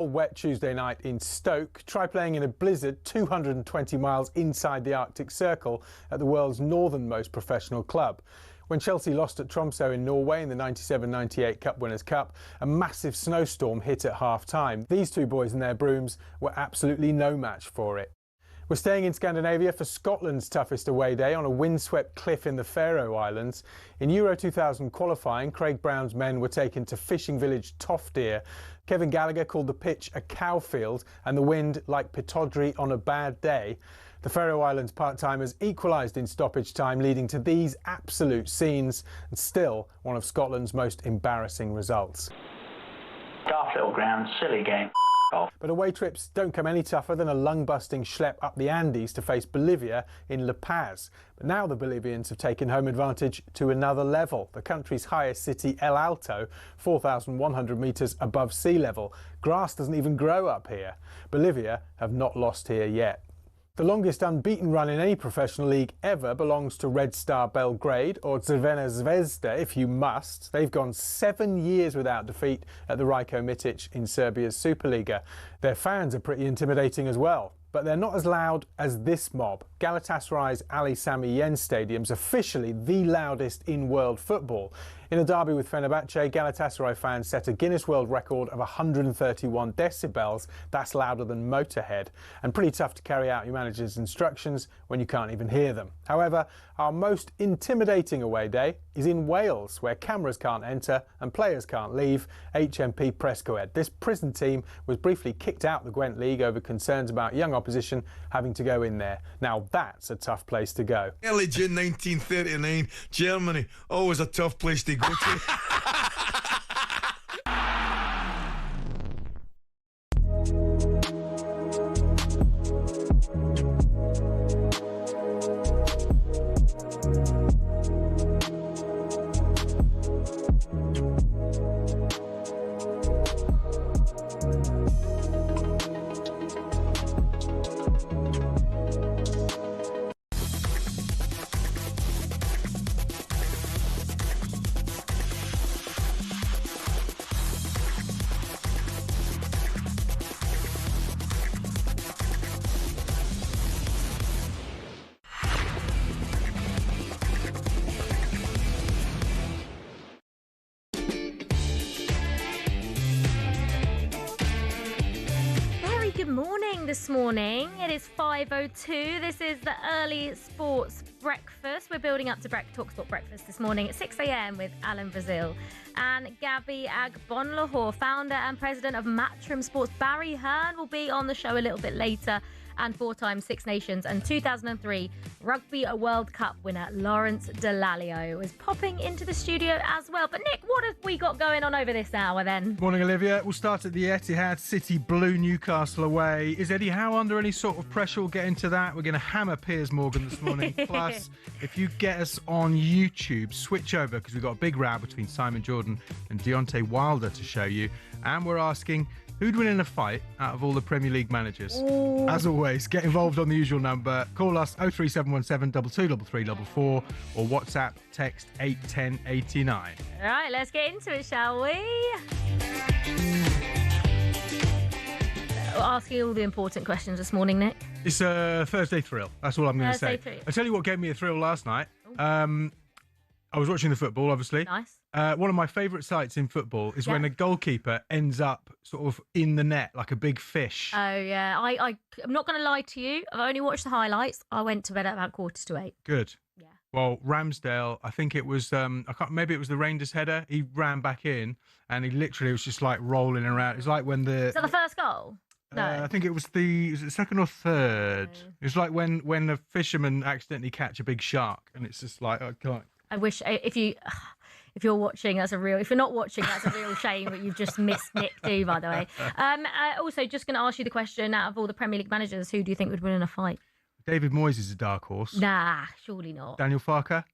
A wet Tuesday night in Stoke. Try playing in a blizzard 220 miles inside the Arctic Circle at the world's northernmost professional club. When Chelsea lost at Tromsø in Norway in the 97-98 Cup Winners' Cup, a massive snowstorm hit at half-time. These two boys and their brooms were absolutely no match for it. We're staying in Scandinavia for Scotland's toughest away day on a windswept cliff in the Faroe Islands. In Euro 2000 qualifying, Craig Brown's men were taken to fishing village Toftir. Kevin Gallagher called the pitch a cowfield and the wind like Pitodry on a bad day. The Faroe Islands part-timers equalised in stoppage time, leading to these absolute scenes, and still one of Scotland's most embarrassing results. Daft little ground, silly game. But away trips don't come any tougher than a lung-busting schlep up the Andes to face Bolivia in La Paz. But now the Bolivians have taken home advantage to another level. The country's highest city, El Alto, 4,100 metres above sea level. Grass doesn't even grow up here. Bolivia have not lost here yet. The longest unbeaten run in any professional league ever belongs to Red Star Belgrade, or Crvena Zvezda if you must. They've gone 7 years without defeat at the Rajko Mitic in Serbia's Superliga. Their fans are pretty intimidating as well, but they're not as loud as this mob. Galatasaray's Ali Sami Yen Stadium's officially the loudest in world football. In a derby with Fenerbahce, Galatasaray fans set a Guinness World Record of 131 decibels. That's louder than Motorhead, and pretty tough to carry out your manager's instructions when you can't even hear them. However, our most intimidating away day is in Wales, where cameras can't enter and players can't leave. HMP Prescoed. This prison team was briefly kicked out the Gwent League over concerns about young opposition having to go in there. Now that's a tough place to go. Early June 1939, Germany, always a tough place to go to. This morning. It is 5:02. This is the early sports breakfast. We're building up to talkSPORT breakfast this morning at 6 a.m. with Alan Brazil and Gabby Agbonlahor, founder and president of Matchroom Sports. Barry Hearn will be on the show a little bit later, and four-time Six Nations and 2003 Rugby World Cup winner Lawrence Dallaglio is popping into the studio as well. But Nick, what have we got going on over this hour then? Morning, Olivia. We'll start at the Etihad. City Blue, Newcastle away. Is Eddie Howe under any sort of pressure? We'll get into that. We're going to hammer Piers Morgan this morning. Plus, if you get us on YouTube, switch over because we've got a big row between Simon Jordan and Deontay Wilder to show you. And we're asking, who'd win in a fight out of all the Premier League managers? Ooh. As always, get involved on the usual number. Call us 03717 223344 or WhatsApp, text 81089. All right, let's get into it, shall we? We're asking all the important questions this morning, Nick. It's a Thursday thrill. That's all I'm going to say. I tell you what gave me a thrill last night. I was watching the football, obviously. Nice. One of my favourite sights in football is when a goalkeeper ends up sort of in the net like a big fish. Oh, yeah. I'm not going to lie to you. I've only watched the highlights. I went to bed at about 7:45. Good. Yeah. Well, Ramsdale, I think it was, maybe it was the Rangers header. He ran back in and he literally was just like rolling around. It's like when Is that the first goal? No. I think it was the second or third. No. It was like when a fisherman accidentally catch a big shark and it's just like, I can't. I wish if you're watching, if you're not watching, that's a real shame that you've just missed Nick too, by the way. Also, just going to ask you the question, out of all the Premier League managers, who do you think would win in a fight? David Moyes is a dark horse. Nah, surely not. Daniel Farke?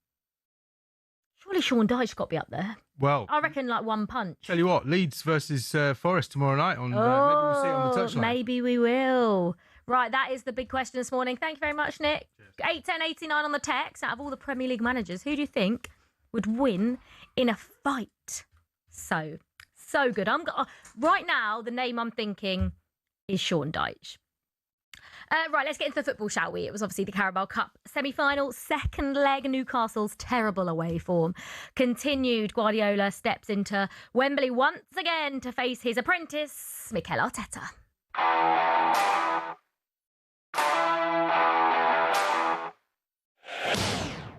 Surely Sean Dyche's got to be up there. Well, I reckon like one punch. Tell you what, Leeds versus Forest tomorrow night. Maybe we'll see it on the touchline. Maybe we will. Right, that is the big question this morning. Thank you very much, Nick. 81089 on the text. Out of all the Premier League managers, who do you think would win in a fight? So, So good. Right now, the name I'm thinking is Sean Dyche. Right, let's get into the football, shall we? It was obviously the Carabao Cup semi-final, second leg. Newcastle's terrible away form continued. Guardiola steps into Wembley once again to face his apprentice, Mikel Arteta.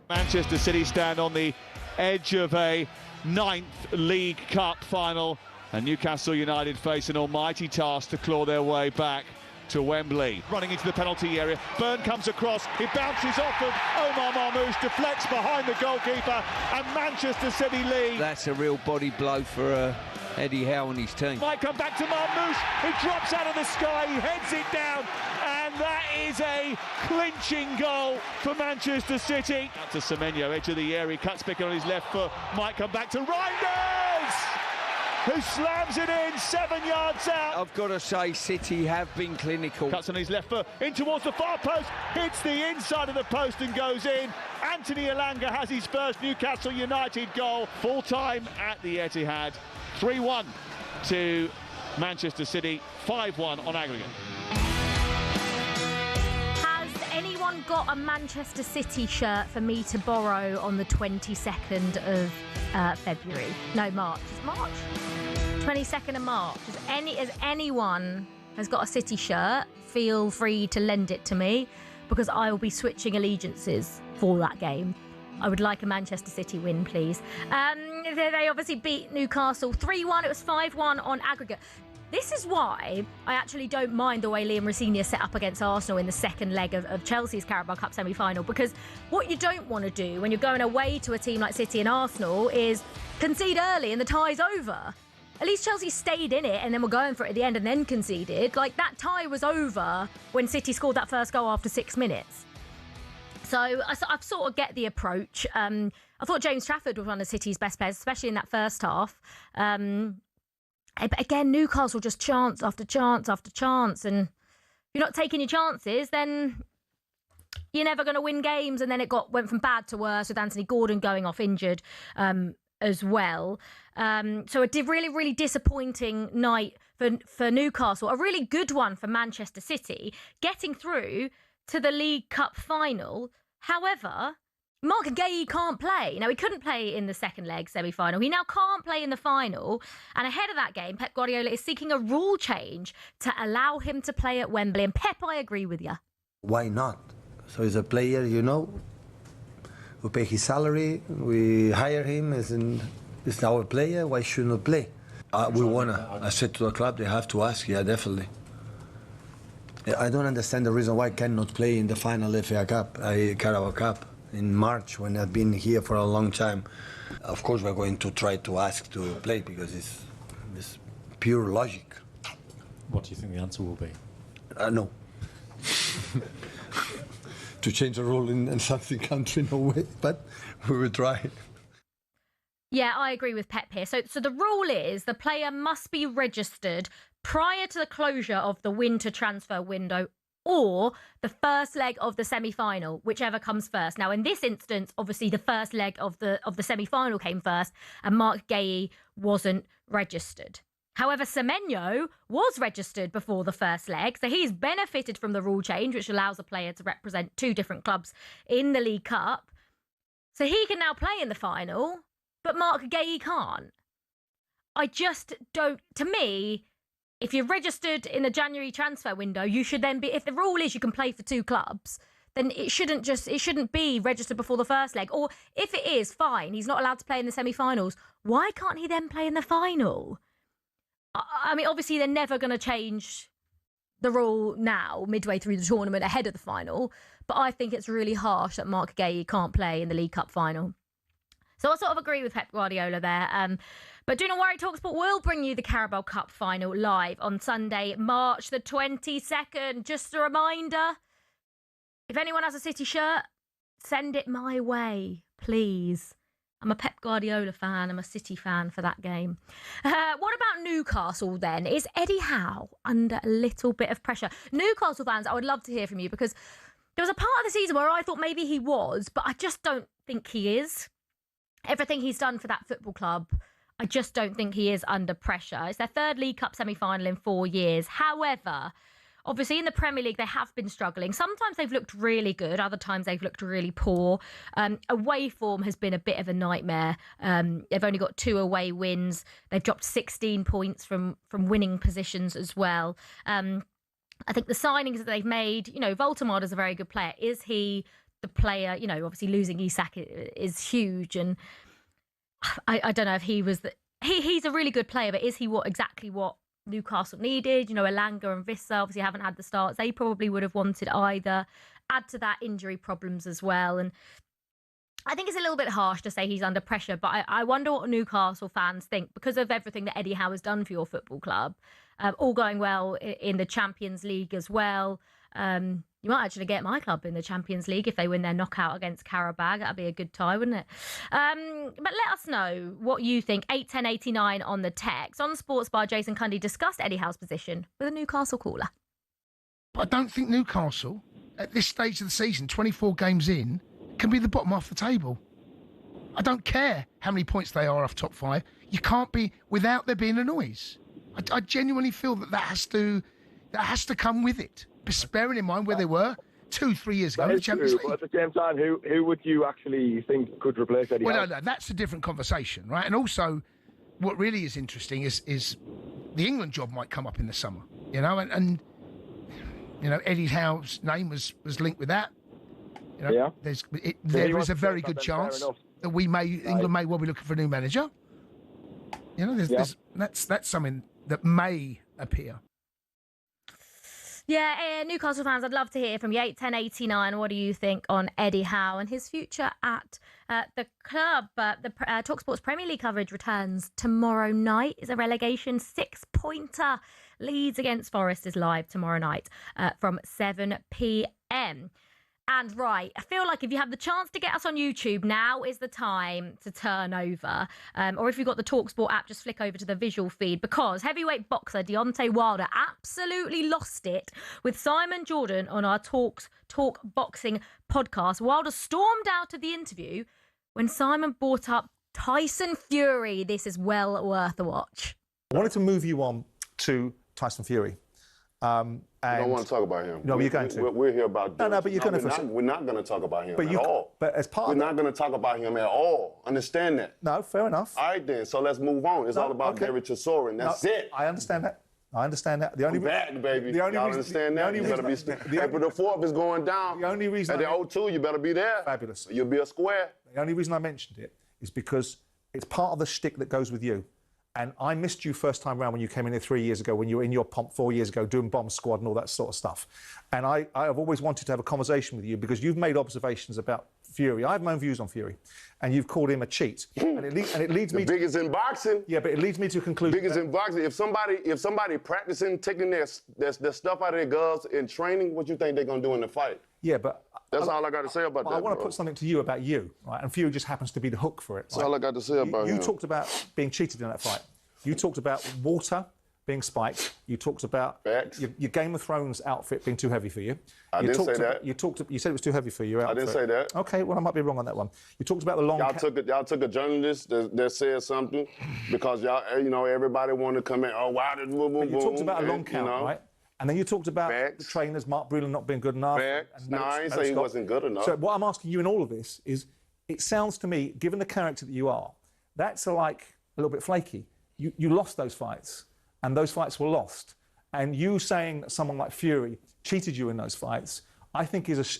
Manchester City stand on the edge of a 9th League Cup final, and Newcastle United face an almighty task to claw their way back to Wembley. Running into the penalty area, Byrne comes across, it bounces off of Omar Marmoush, deflects behind the goalkeeper, and Manchester City lead. That's a real body blow for Eddie Howe and his team. Might come back to Marmoush, he drops out of the sky, he heads it down, and that is a clinching goal for Manchester City. Out to Semenyo, edge of the area, he cuts pick on his left foot, might come back to Reinders, who slams it in 7 yards out. I've got to say, City have been clinical. Cuts on his left foot, in towards the far post, hits the inside of the post and goes in. Anthony Elanga has his first Newcastle United goal. Full time at the Etihad. 3-1 to Manchester City, 5-1 on aggregate. Has anyone got a Manchester City shirt for me to borrow on the 22nd of February? No, March. Is it March? 22nd of March. Has anyone has got a City shirt, feel free to lend it to me, because I will be switching allegiances for that game. I would like a Manchester City win, please. They obviously beat Newcastle 3-1. It was 5-1 on aggregate. This is why I actually don't mind the way Liam Rosenior set up against Arsenal in the second leg of Chelsea's Carabao Cup semi-final, because what you don't want to do when you're going away to a team like City and Arsenal is concede early and the tie's over. At least Chelsea stayed in it and then were going for it at the end and then conceded. Like, that tie was over when City scored that first goal after 6 minutes. So I sort of get the approach. I thought James Trafford was one of City's best players, especially in that first half. But again, Newcastle just chance after chance after chance. And if you're not taking your chances, then you're never going to win games. And then it went from bad to worse with Anthony Gordon going off injured as well. So a really, really disappointing night for Newcastle. A really good one for Manchester City, getting through to the League Cup final. However, Mark Guéhi can't play. Now, he couldn't play in the second leg semi-final. He now can't play in the final. And ahead of that game, Pep Guardiola is seeking a rule change to allow him to play at Wembley. And Pep, I agree with you. Why not? So he's a player, you know. We pay his salary. We hire him as it's our player. Why shouldn't he play? We wanna. I said to the club, they have to ask. Yeah, definitely. I don't understand the reason why I cannot play in the final FA Cup, Carabao Cup, in March, when I've been here for a long time. Of course, we're going to try to ask to play, because it's pure logic. What do you think the answer will be? No. To change the rule in something country, no way, but we will try. Yeah, I agree with Pep here. So the rule is the player must be registered prior to the closure of the winter transfer window or the first leg of the semi-final, whichever comes first. Now, in this instance, obviously the first leg of the semi-final came first, and Mark Guéhi wasn't registered. However, Semenyo was registered before the first leg, so he's benefited from the rule change, which allows a player to represent two different clubs in the League Cup. So he can now play in the final, but Mark Guéhi can't. I just don't... To me, if you're registered in the January transfer window, you should then be... If the rule is you can play for two clubs, then it shouldn't be registered before the first leg. Or if it is, fine, he's not allowed to play in the semi-finals. Why can't he then play in the final? I mean, obviously, they're never going to change the rule now, midway through the tournament, ahead of the final. But I think it's really harsh that Mark Guéhi can't play in the League Cup final. So I sort of agree with Pep Guardiola there. But do not worry, talkSPORT will bring you the Carabao Cup final live on Sunday, March the 22nd. Just a reminder, if anyone has a City shirt, send it my way, please. I'm a Pep Guardiola fan. I'm a City fan for that game. What about Newcastle then? Is Eddie Howe under a little bit of pressure? Newcastle fans, I would love to hear from you, because there was a part of the season where I thought maybe he was, but I just don't think he is. Everything he's done for that football club, I just don't think he is under pressure. It's their third League Cup semi-final in 4 years. However, obviously in the Premier League, they have been struggling. Sometimes they've looked really good. Other times they've looked really poor. Away form has been a bit of a nightmare. They've only got 2 away wins. They've dropped 16 points from winning positions as well. I think the signings that they've made, Voltemade is a very good player. Is he the player? Obviously losing Isak is huge. And I don't know if he was he's a really good player, but is he exactly what Newcastle needed? Elanga and Vissa obviously haven't had the starts they probably would have wanted either. Add to that injury problems as well. And I think it's a little bit harsh to say he's under pressure, but I wonder what Newcastle fans think because of everything that Eddie Howe has done for your football club. All going well in the Champions League as well. You might actually get my club in the Champions League if they win their knockout against Karabag. That'd be a good tie, wouldn't it? But let us know what you think. 81089 on the text. On Sports Bar, Jason Cundy discussed Eddie Howe's position with a Newcastle caller. But I don't think Newcastle, at this stage of the season, 24 games in, can be the bottom half of the table. I don't care how many points they are off top 5. You can't be without there being a noise. I genuinely feel that has to come with it. Just bearing in mind where they were 2-3 years ago in the Champions League. But at the same time, who would you actually think could replace Eddie Howe? Well, no, that's a different conversation, right? And also, what really is interesting is the England job might come up in the summer, and Eddie Howe's name was linked with that. There is a very good chance that England may well be looking for a new manager. That's something that may appear. Yeah, Newcastle fans, I'd love to hear from you. 81089. What do you think on Eddie Howe and his future at the club? The talkSPORT's Premier League coverage returns tomorrow night. It's a relegation 6-pointer. Leeds against Forest is live tomorrow night from 7 p.m. And right, I feel like if you have the chance to get us on YouTube, now is the time to turn over. Or if you've got the talkSPORT app, just flick over to the visual feed because heavyweight boxer Deontay Wilder absolutely lost it with Simon Jordan on our Talk Boxing podcast. Wilder stormed out of the interview when Simon brought up Tyson Fury. This is well worth a watch. I wanted to move you on to Tyson Fury. I don't want to talk about him. No, you're going to. We're here about this. No, but you're going to. We're not going to talk about him at all. But as part we're of not going to talk about him at all. Understand that? No, fair enough. All right, then. So let's move on. It's all about Derek Chisora. That's it. I understand that. The only back, baby. Y'all understand that? You better be. April the 4th is going down. The only reason at the O2, you better be there. Fabulous. You'll be a square. The only reason I mentioned it is because it's part of the shtick that goes with you. And I missed you first time round when you came in here 3 years ago, when you were in your pomp 4 years ago doing Bomb Squad and all that sort of stuff. And I have always wanted to have a conversation with you because you've made observations about Fury. I have my own views on Fury. And you've called him a cheat. And it leads me to... biggest in boxing. Yeah, but it leads me to a conclusion. Biggest in boxing. If somebody practicing, taking their stuff out of their gloves in training, what you think they're going to do in the fight? Yeah, but... That's all I got to say about that, I want to put something to you about you, right? And Fury just happens to be the hook for it. That's all I got to say about him. You talked about being cheated in that fight. You talked about water being spiked. You talked about your Game of Thrones outfit being too heavy for you. I didn't say that. You said it was too heavy for you. I didn't say that. Okay, well I might be wrong on that one. You talked about the long. Y'all took a journalist that said something because everybody wanted to come in. Oh, wow, but you talked about a long count, right? And then you talked about the trainers, Mark Breland not being good enough. No, I didn't say he wasn't good enough. So what I'm asking you in all of this is, it sounds to me, given the character that you are, that's like a little bit flaky. You lost those fights, and those fights were lost. And you saying that someone like Fury cheated you in those fights, I think is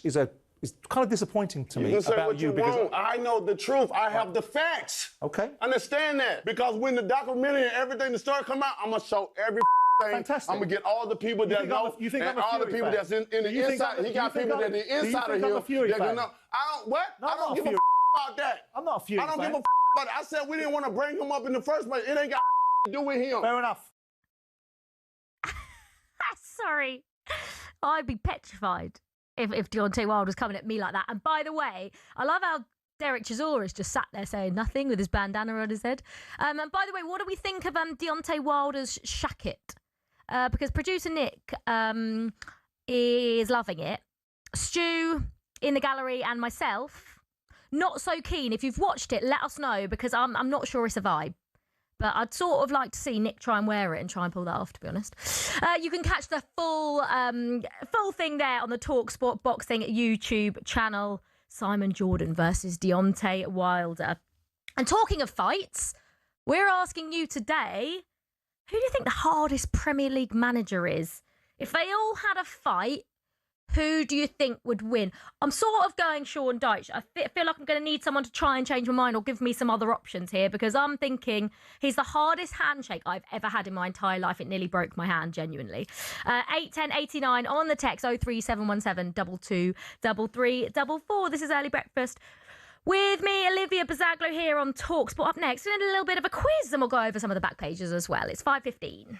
kind of disappointing to me. You can say what you want. I know the truth. I have the facts. Okay. Understand that. Because when the documentary and everything that started come out, I'm going to show every thing. Fantastic. I'm going to get all the people that know and all the people that's in the inside. He got people that the inside of him. I don't give a about that. I'm not a Fury fan. I don't give a about it. I said we didn't want to bring him up in the first place. It ain't got to do with him. Fair enough. Sorry. I'd be petrified if Deontay Wilder was coming at me like that. And by the way, I love how Derek Chisora is just sat there saying nothing with his bandana on his head. And by the way, what do we think of Deontay Wilder's shacket? Because producer Nick is loving it. Stu in the gallery and myself, not so keen. If you've watched it, let us know because I'm not sure it's a vibe. But I'd sort of like to see Nick try and wear it and try and pull that off, to be honest. You can catch the full thing there on the talkSPORT Boxing YouTube channel. Simon Jordan versus Deontay Wilder. And talking of fights, we're asking you today, who do you think the hardest Premier League manager is? If they all had a fight, who do you think would win? I'm sort of going Sean Dyche. I feel like I'm going to need someone to try and change my mind or give me some other options here, because I'm thinking he's the hardest handshake I've ever had in my entire life. It nearly broke my hand, genuinely. 81089 on the text 03717 223344. This is Early Breakfast with me, Olivia Bazaglo, here on talkSPORT. Up next, we're doing a little bit of a quiz and we'll go over some of the back pages as well. It's 5:15.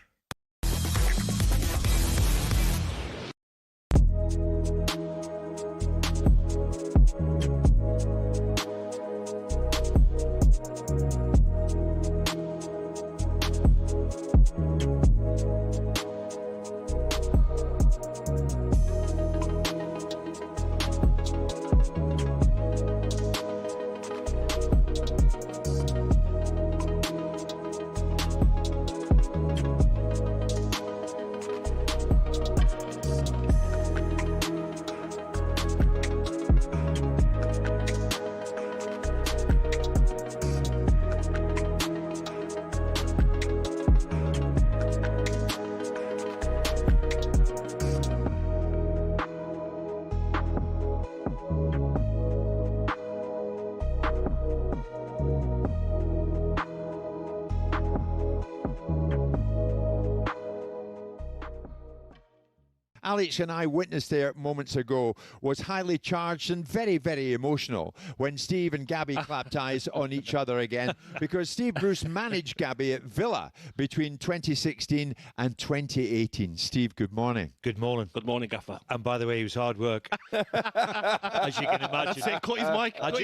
Alex and I witnessed there moments ago was highly charged and very, very emotional when Steve and Gabby clapped eyes on each other again, because Steve Bruce managed Gabby at Villa between 2016 and 2018. Steve, good morning. Good morning. Good morning, Gaffer. And by the way, it was hard work. As you can imagine. Cut his mic. Cut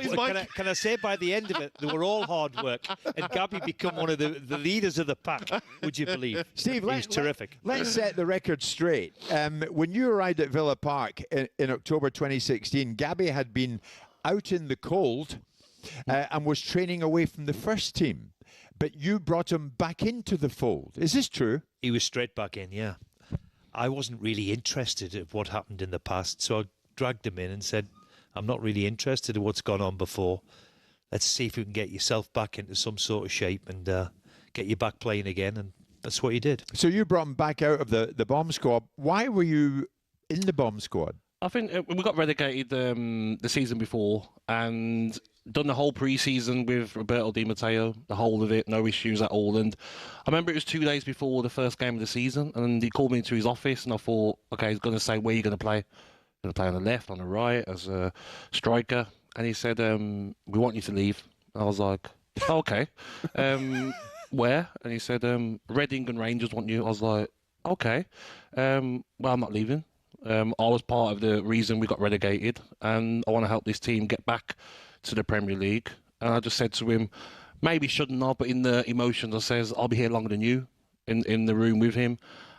his mic. Can I say, by the end of it, they were all hard work. And Gabby become one of the leaders of the pack, would you believe? Steve, he was terrific. Let's set the record straight. When you arrived at Villa Park in October 2016, Gabby had been out in the cold and was training away from the first team. But you brought him back into the fold. Is this true? He was straight back in, yeah. I wasn't really interested in what happened in the past, so I dragged him in and said, I'm not really interested in what's gone on before. Let's see if we can get yourself back into some sort of shape and get you back playing again. And that's what he did. So you brought him back out of the bomb squad. Why were you in the bomb squad? I think we got relegated the season before and done the whole pre-season with Roberto Di Matteo, the whole of it, no issues at all. And I remember it was 2 days before the first game of the season, and he called me into his office, and I thought, okay, he's going to say, where are you going to play? Going to play on the left, on the right, as a striker. And he said, we want you to leave. I was like, oh, okay. Where? And he said, Reading and Rangers want you. I was like, okay. Well, I'm not leaving. I was part of the reason we got relegated, and I want to help this team get back to the Premier League. And I just said to him, maybe shouldn't I, but in the emotions, I says, I'll be here longer than you in the room with him.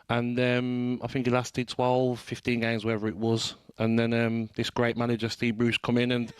And I think he lasted 12, 15 games, wherever it was. And then this great manager, Steve Bruce, come in and...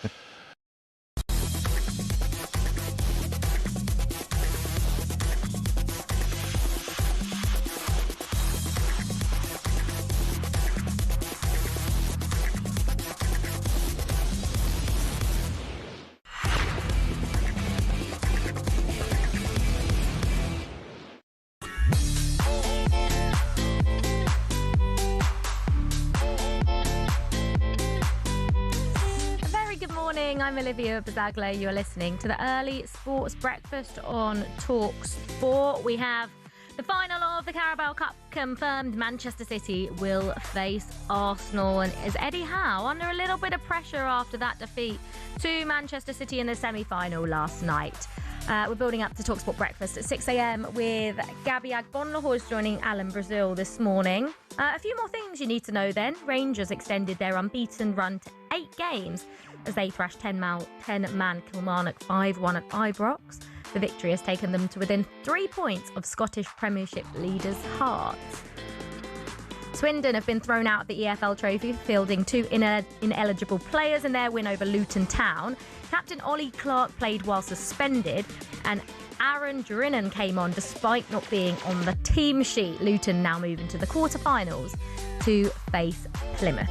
I'm Olivia Bazaglo. You're listening to the Early Sports Breakfast on talkSPORT. We have the final of the Carabao Cup confirmed. Manchester City will face Arsenal. And is Eddie Howe under a little bit of pressure after that defeat to Manchester City in the semi-final last night? We're building up to talkSPORT Breakfast at 6 a.m. with Gabby Agbonlahor, who's joining Alan Brazil this morning. A few more things you need to know then. Rangers extended their unbeaten run to 8 games as they thrashed 10-man Kilmarnock 5-1 at Ibrox. The victory has taken them to within 3 points of Scottish Premiership leaders Hearts. Swindon have been thrown out of the EFL Trophy, fielding 2 ineligible players in their win over Luton Town. Captain Ollie Clark played while suspended, and Aaron Drinan came on despite not being on the team sheet. Luton now moving to the quarterfinals to face Plymouth.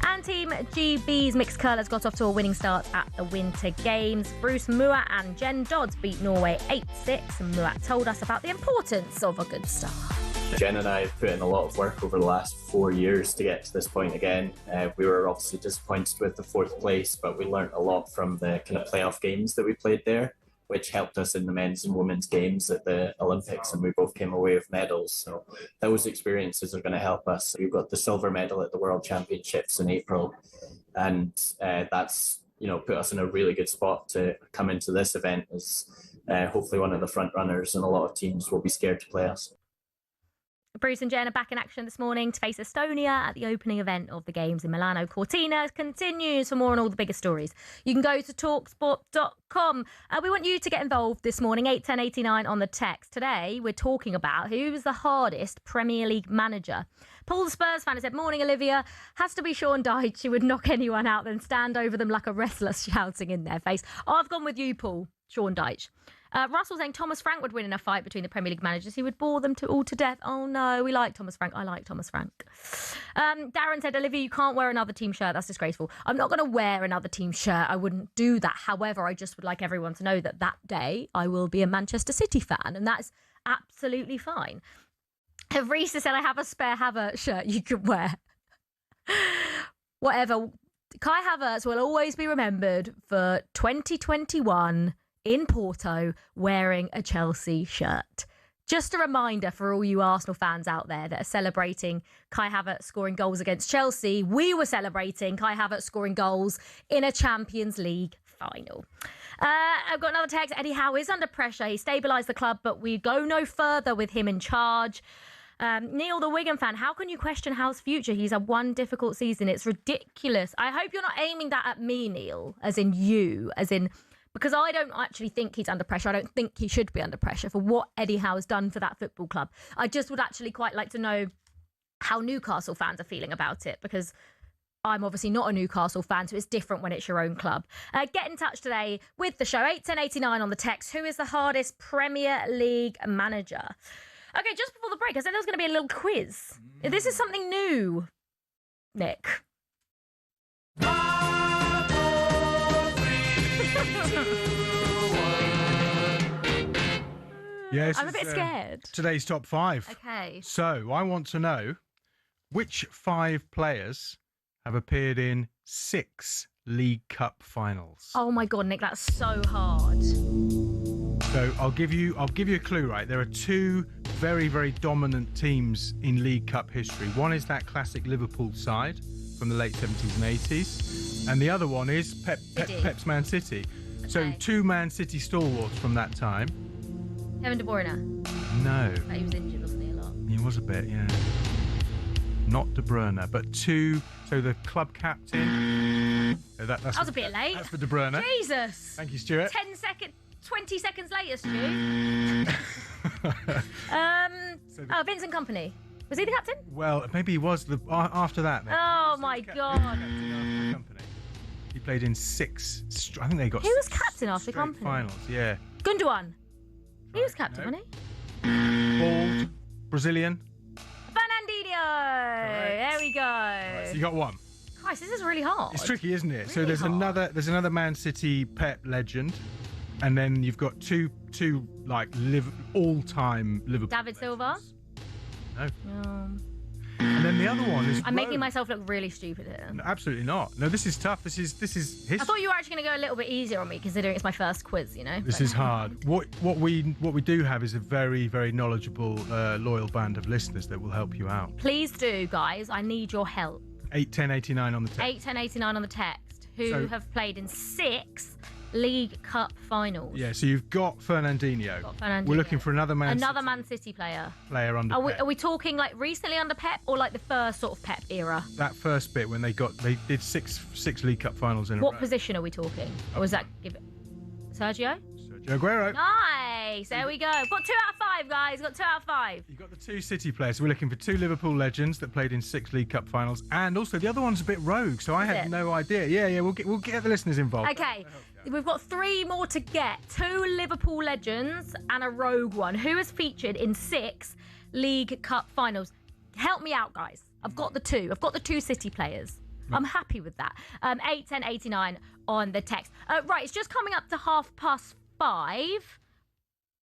And Team GB's mixed curlers got off to a winning start at the Winter Games. Bruce Muat and Jen Dodds beat Norway 8-6, and Muat told us about the importance of a good start. Jen and I have put in a lot of work over the last 4 years to get to this point again. We were obviously disappointed with the 4th place, but we learnt a lot from the kind of playoff games that we played there, which helped us in the men's and women's games at the Olympics, and we both came away with medals. So those experiences are going to help us. We've got the silver medal at the World Championships in April, and that's put us in a really good spot to come into this event as hopefully one of the front runners, and a lot of teams will be scared to play us. Bruce and Jen are back in action this morning to face Estonia at the opening event of the Games in Milano Cortina. Continues for more on all the biggest stories. You can go to talksport.com. We want you to get involved this morning, 81089 on the text. Today, we're talking about who's the hardest Premier League manager. Paul the Spurs fan has said, morning, Olivia. Has to be Sean Dyche. He would knock anyone out, then stand over them like a wrestler shouting in their face. I've gone with you, Paul. Sean Dyche. Russell saying Thomas Frank would win in a fight between the Premier League managers. He would bore them all to death. Oh, no, we like Thomas Frank. I like Thomas Frank. Darren said, Olivia, you can't wear another team shirt. That's disgraceful. I'm not going to wear another team shirt. I wouldn't do that. However, I just would like everyone to know that day I will be a Manchester City fan, and that's absolutely fine. Reese said, I have a spare Havertz shirt you could wear. Whatever. Kai Havertz will always be remembered for 2021 in Porto wearing a Chelsea shirt. Just a reminder for all you Arsenal fans out there that are celebrating Kai Havertz scoring goals against Chelsea. We were celebrating Kai Havertz scoring goals in a Champions League final. I've got another text. Eddie Howe is under pressure. He stabilised the club, but we go no further with him in charge. Neil, the Wigan fan, how can you question Howe's future? He's had one difficult season. It's ridiculous. I hope you're not aiming that at me, Neil, as in you, because I don't actually think he's under pressure. I don't think he should be under pressure for what Eddie Howe has done for that football club. I just would actually quite like to know how Newcastle fans are feeling about it, because I'm obviously not a Newcastle fan, so it's different when it's your own club. Get in touch today with the show, 81089 on the text. Who is the hardest Premier League manager? Okay, just before the break, I said there was going to be a little quiz. This is something new, Nick. Yes, I'm a bit scared. Today's top 5. Okay. So I want to know which 5 players have appeared in 6 League Cup finals. Oh my God, Nick, that's so hard. So I'll give you a clue, right? There are 2 very, very dominant teams in League Cup history. One is that classic Liverpool side from the late 70s and 80s, and the other one is Pep's Man City. Okay. So 2 Man City stalwarts from that time. Kevin De Bruyne. No. But he was injured, wasn't he, a lot? He was a bit, yeah. Not De Bruyne, but 2. So the club captain. That was a bit late. That's for De Bruyne. Jesus. Thank you, Stuart. 20 seconds later, Stu. Vincent Kompany. Was he the captain? Well, maybe he was after that. Maybe. Oh my God. He played in 6. I think they got. He was captain after Kompany. Finals, yeah. Gundogan. He was captain, wasn't he? Bald, Brazilian. Fernandinho. There we go. Right, so you got 1. Christ, this is really hard. It's tricky, isn't it? Really so there's hard. another Man City Pep legend, and then you've got two like all-time Liverpool. David Silva. No. And then the other one is. I'm making myself look really stupid here. No, absolutely not. No, this is tough. This is history. I thought you were actually going to go a little bit easier on me, considering it's my first quiz. This is hard. What we do have is a very, very knowledgeable, loyal band of listeners that will help you out. Please do, guys. I need your help. 81089 on the text. 81089 on the text. Who have played in 6 League Cup finals? Yeah, so you've got Fernandinho. We're looking for another Man City player under Pep. Are we talking like recently under Pep, or like the first sort of Pep era? That first bit when they did six League Cup finals in a row. What position are we talking? Or was that Sergio? Sergio Aguero. Nice. Nice. There we go. Got 2 out of 5, guys. Got 2 out of 5. You've got the 2 City players. We're looking for 2 Liverpool legends that played in 6 League Cup finals, and also the other one's a bit rogue, so I had no idea. Yeah. We'll get the listeners involved. Okay. We've got 3 more to get. 2 Liverpool legends and a rogue one. Who has featured in 6 League Cup finals? Help me out, guys. I've got the 2. I've got the 2 City players. I'm happy with that. 81089 on the text. Right, it's just coming up to 5:30.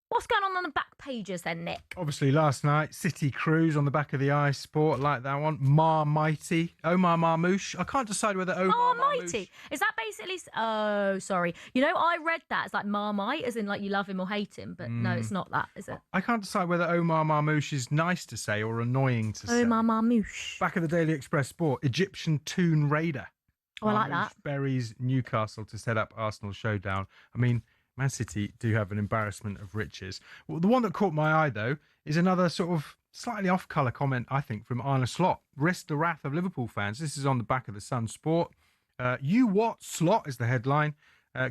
What's going on the back pages then, Nick? Obviously, last night, City Cruise on the back of the iSport, like that one. Marmite, Omar Marmouche. I can't decide whether Omar Marmite. Is that basically... Oh, sorry. You know, I read that as like Marmite, as in like you love him or hate him, but no, it's not that, is it? I can't decide whether Omar Marmouche is nice to say or annoying to say. Omar Marmouche. Back of the Daily Express Sport, Egyptian Toon Raider. Oh, I like that. Buries Newcastle to set up Arsenal showdown. I mean, Man City do have an embarrassment of riches. Well, the one that caught my eye, though, is another sort of slightly off-colour comment, I think, from Arne Slot. Risk the wrath of Liverpool fans. This is on the back of the Sun Sport. You what, Slot, is the headline.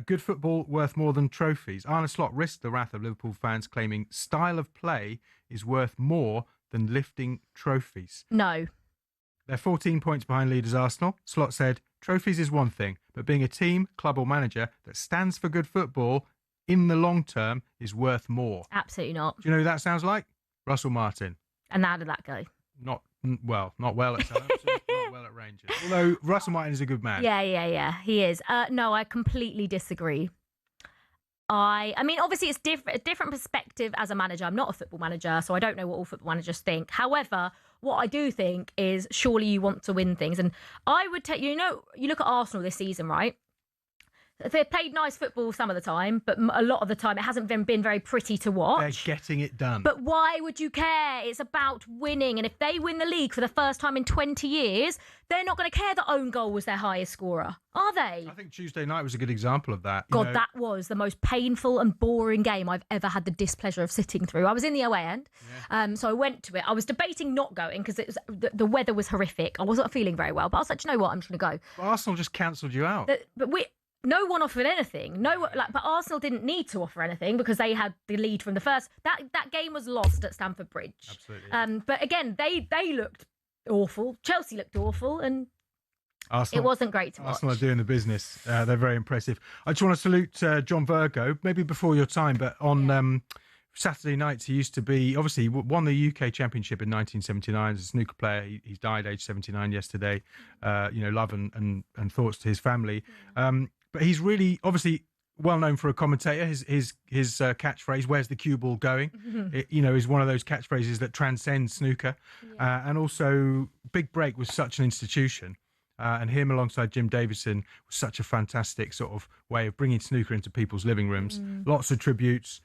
Good football worth more than trophies. Arne Slot risked the wrath of Liverpool fans, claiming style of play is worth more than lifting trophies. No. They're 14 points behind leaders Arsenal. Slot said, trophies is one thing, but being a team, club or manager that stands for good football in the long term is worth more. Absolutely not. Do you know who that sounds like? Russell Martin. And how did that go? Not well at Southampton, not well at Rangers. Although Russell Martin is a good man. Yeah, he is. No, I completely disagree. I mean, obviously, it's a different perspective as a manager. I'm not a football manager, so I don't know what all football managers think. However, what I do think is surely you want to win things. And I would take, you look at Arsenal this season, right? They've played nice football some of the time, but a lot of the time it hasn't been very pretty to watch. They're getting it done. But why would you care? It's about winning. And if they win the league for the first time in 20 years, they're not going to care that own goal was their highest scorer, are they? I think Tuesday night was a good example of that. That was the most painful and boring game I've ever had the displeasure of sitting through. I was in the away end, so I went to it. I was debating not going because the weather was horrific. I wasn't feeling very well, but I was like, do you know what? I'm just going to go. But Arsenal just cancelled you out. No one offered anything. But Arsenal didn't need to offer anything because they had the lead from the first. That game was lost at Stamford Bridge. Absolutely. But again, they looked awful. Chelsea looked awful, and Arsenal, it wasn't great to watch. Arsenal are doing the business. They're very impressive. I just want to salute John Virgo, maybe before your time, but on Saturday nights he used to be, obviously, won the UK Championship in 1979 as a snooker player. He died age 79 yesterday. Love and thoughts to his family. But he's really, obviously, well known for a commentator. His catchphrase, "Where's the cue ball going?" Is one of those catchphrases that transcends snooker. And also, Big Break was such an institution. And him alongside Jim Davison was such a fantastic sort of way of bringing snooker into people's living rooms. Lots of tributes.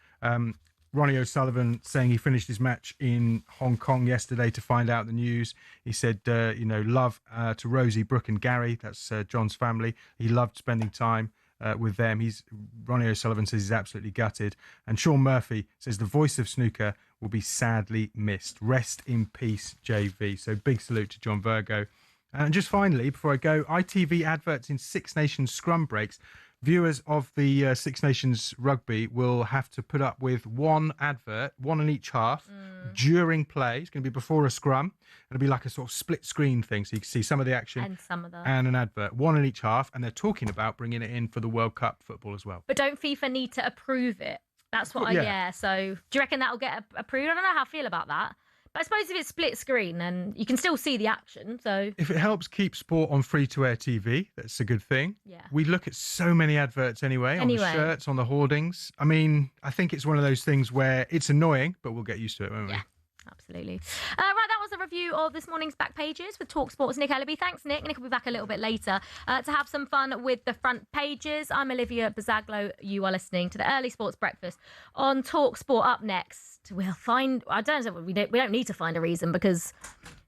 Ronnie O'Sullivan saying he finished his match in Hong Kong yesterday to find out the news. He said, love to Rosie, Brooke and Gary. That's John's family. He loved spending time with them. Ronnie O'Sullivan says he's absolutely gutted. And Sean Murphy says the voice of snooker will be sadly missed. Rest in peace, JV. So big salute to John Virgo. And just finally, before I go, ITV adverts in Six Nations scrum breaks. Viewers of the Six Nations rugby will have to put up with one advert, one in each half, during play. It's going to be before a scrum. It'll be like a sort of split screen thing, so you can see some of the action and some of the... and an advert, one in each half. And they're talking about bringing it in for the World Cup football as well. But don't FIFA need to approve it? That's what So do you reckon that'll get approved? I don't know how I feel about that. But I suppose if it's split screen, then you can still see the action. So if it helps keep sport on free-to-air TV, that's a good thing. Yeah. We look at so many adverts anyway, on the shirts, on the hoardings. I mean, I think it's one of those things where it's annoying, but we'll get used to it, won't we? Yeah, absolutely. Right, that was a review of this morning's back pages with talkSPORT's Nick Ellaby. Thanks, Nick. Nick will be back a little bit later to have some fun with the front pages. I'm Olivia Bazaglo. You are listening to the Early Sports Breakfast on talkSPORT. Up next, we'll find... I don't know, we don't need to find a reason because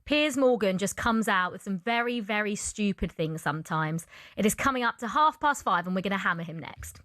Piers Morgan just comes out with some very, very stupid things sometimes. It is coming up to 5:30 and we're going to hammer him next.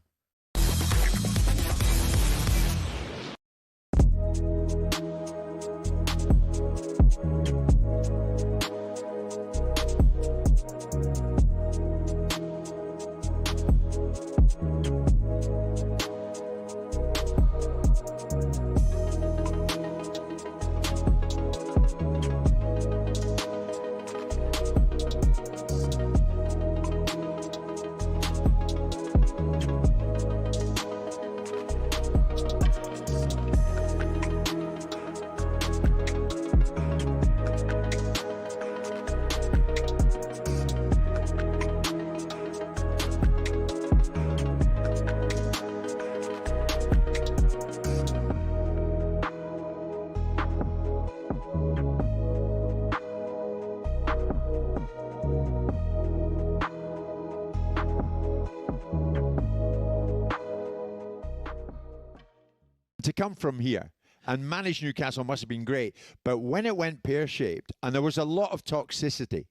come from here and manage Newcastle must have been great. But when it went pear-shaped, and there was a lot of toxicity,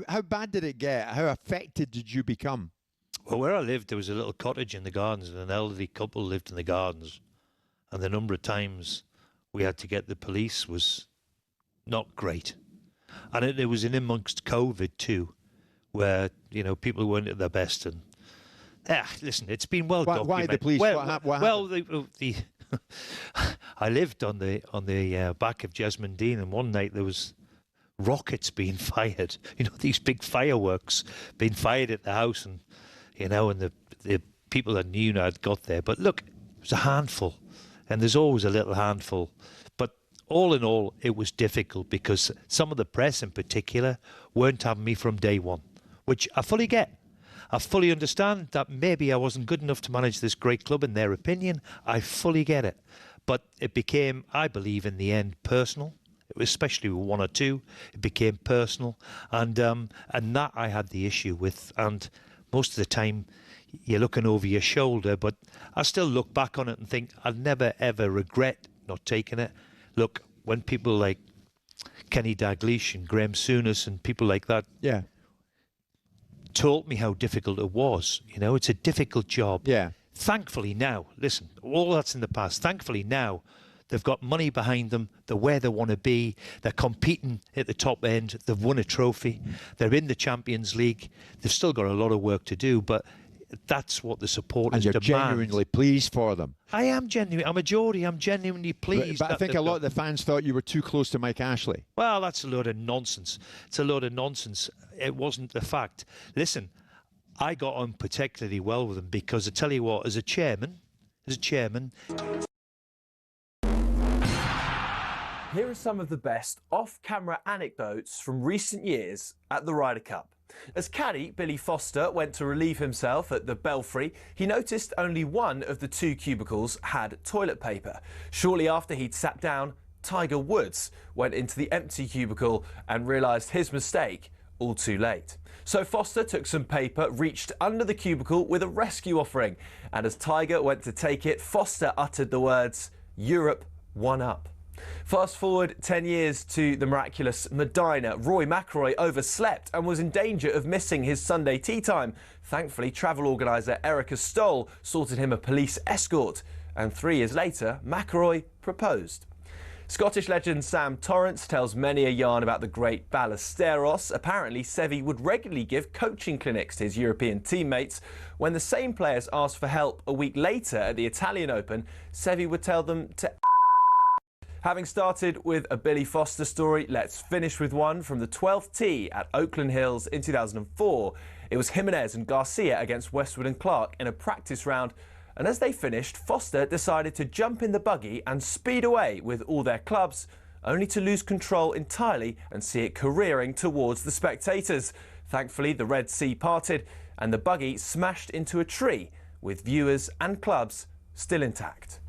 how bad did it get? How affected did you become? Well, where I lived, there was a little cottage in the gardens, and an elderly couple lived in the gardens. And the number of times we had to get the police was not great. And it was in amongst COVID too, where, you know, people weren't at their best. And listen, it's been well documented. Why the police? What happened? Well, I lived on the back of Jesmond Dean, and one night there was rockets being fired. You know, these big fireworks being fired at the house, and you know, and the people that knew I'd got there. But look, it was a handful, and there's always a little handful. But all in all, it was difficult because some of the press in particular weren't having me from day one, which I fully get. I fully understand that maybe I wasn't good enough to manage this great club in their opinion. I fully get it. But it became, I believe, in the end, personal. It was especially with one or two. It became personal. And that I had the issue with. And most of the time, you're looking over your shoulder. But I still look back on it and think I'd never, ever regret not taking it. Look, when people like Kenny Dalglish and Graham Souness and people like that... Yeah. Told me how difficult it was. You know, it's a difficult job. Yeah. Thankfully now, listen, all that's in the past. Thankfully now, they've got money behind them. They're where they want to be. They're competing at the top end. They've won a trophy. They're in the Champions League. They've still got a lot of work to do, but that's what the supporters demand. And you're genuinely pleased for them. I am genuine. I'm a Geordie. I'm genuinely pleased. But I think a lot of the fans thought you were too close to Mike Ashley. Well, that's a load of nonsense. It's a load of nonsense. It wasn't the fact. Listen, I got on particularly well with him because I tell you what, as a chairman. Here are some of the best off-camera anecdotes from recent years at the Ryder Cup. As caddy Billy Foster went to relieve himself at the Belfry, he noticed only one of the two cubicles had toilet paper. Shortly after he'd sat down, Tiger Woods went into the empty cubicle and realised his mistake all too late. So Foster took some paper, reached under the cubicle with a rescue offering, and as Tiger went to take it, Foster uttered the words, "Europe, one up." Fast forward 10 years to the miraculous Medina. Rory McIlroy overslept and was in danger of missing his Sunday tee time. Thankfully, travel organiser Erica Stoll sorted him a police escort. And 3 years later, McIlroy proposed. Scottish legend Sam Torrance tells many a yarn about the great Ballesteros. Apparently, Seve would regularly give coaching clinics to his European teammates. When the same players asked for help a week later at the Italian Open, Seve would tell them to... Having started with a Billy Foster story, let's finish with one from the 12th tee at Oakland Hills in 2004. It was Jimenez and Garcia against Westwood and Clark in a practice round. And as they finished, Foster decided to jump in the buggy and speed away with all their clubs, only to lose control entirely and see it careering towards the spectators. Thankfully, the Red Sea parted and the buggy smashed into a tree, with viewers and clubs still intact.